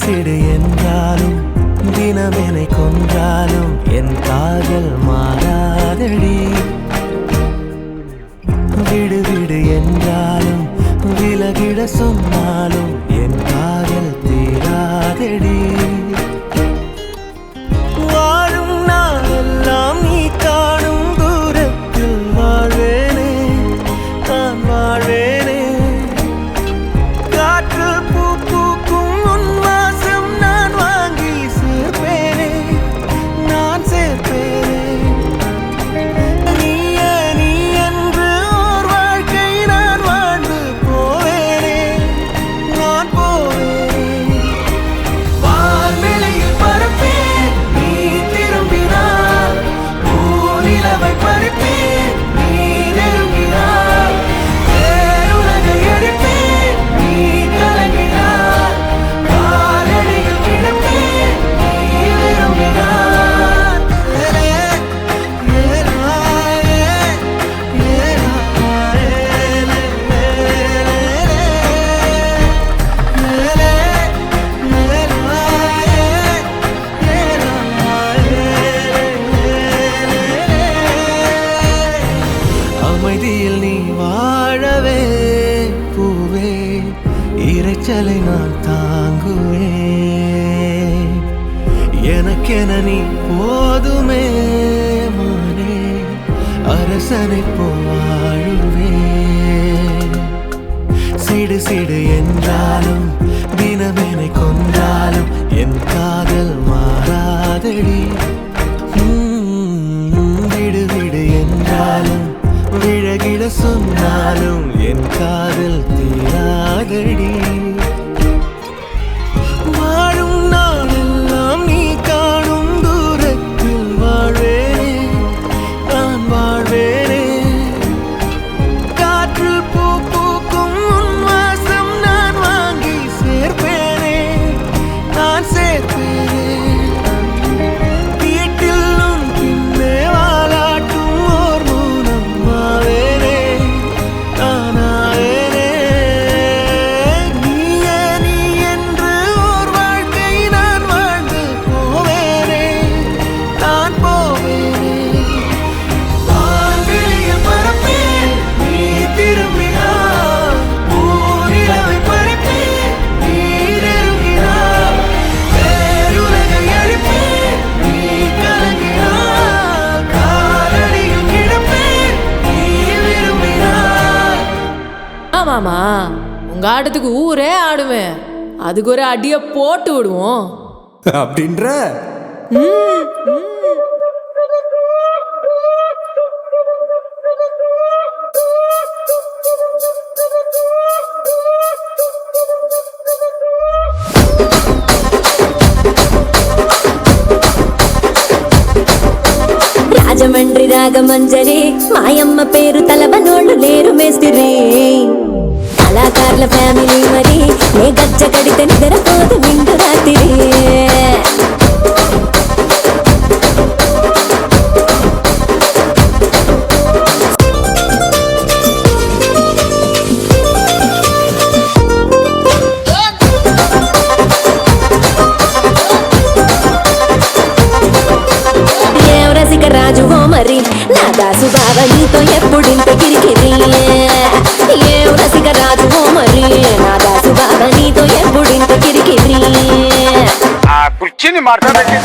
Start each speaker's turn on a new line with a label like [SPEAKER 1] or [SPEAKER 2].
[SPEAKER 1] சிடு என்றாலும் தினமெனை கொன்றாலும் என் காதல் மாறாதடி. விடு விடு என்றாலும் விலகிட சொன்னாலும் என் காதல் தீராதடி. வாழும் நாளெல்லாம் நீ காணும் தூரத்தில் வாழ்வேனே, நான் வாழ்வேனே. காற்றில் பூ பூக்கும் உன் வாசம் நான் வாங்கி சேர்ப்பேனே, நான் சேர்ப்பேனே. நீயே நீ என்று ஓர் வாழ்க்கை நான் வாழ்ந்து போவேனே, நான் போவேனே. வான்வெளியில் பறப்பேன் நீ திரும்பினார், பூநிலவை பறிப்பேன் நீ நெருங்கினார். பேருலகை அடிப்பேன் நீ கலங்கினார், காலடியில் கிடப்பேன் நீ விரும்பினார். அமைதியில் நீ வாழவே பூவே, இரைச்சலை நான் தாங்குவேன். எனக்கென நீ போதுமே மானே, அரசனை போவாழுவேன். சிடு சிடு என்றாலும் தினமெனை கொன்றாலும் என் காதல் மாறாதடி. விடு விடு என்றாலும் விழகிட சொன்னாலும் என் காதல் தீராதடி. வாழும் நாளெல்லாம் நீ காணும் தூரத்தில் வாழ்வேனே, நான் வாழ்வேனே. காற்றில் பூ பூக்கும் உன் வாசம் நான் வாங்கி சேர்ப்பேனே, நான் சேர்ப்பேனே. வீட்டில் உன் பின்னே வாலாட்டும் ஓர் மூலம் ஆவேனே, நானாவேனே. நீயே நீ என்று ஓர் வாழ்க்கை நான் வாழ்ந்து போவேனே, நான் போவேனே. வான்வெளியில் பறப்பேன் நீ திரும்பினார், பூநிலவை பறிப்பேன் நீ நெருங்கினார். பேருலகை அழிப்பேன் நீ கலங்கினார், காலடியில் கிடப்பேன் நீ விரும்பினார்.
[SPEAKER 2] ஆமாமா, உங்க ஆட்டத்துக்கு ஊரே ஆடுவேன், அதுக்கு ஒரு அடிய போட்டு விடுவோம்.
[SPEAKER 3] அப்படின்ற
[SPEAKER 4] రాజమండ్రి రాగమంజరి మాయమ్మ పేరు తలబనోళ్ళు లేరు మేస్తిరి. కళాకారుల ఫ్యామిలీ మరి ఏ గజ్జ కడితే నిద్రపోదు నిండు రాత్రి. ఏం రసిక రాజువో మరి నా దాసు బావ నీతో ఎప్పుడింత కిరికిరి. ఏం రసిక రాజువో మరి నా దాసు బావ నీతో ఎప్పుడింత కిరికిరి.
[SPEAKER 5] కుర్చీని మాట్లాడండి.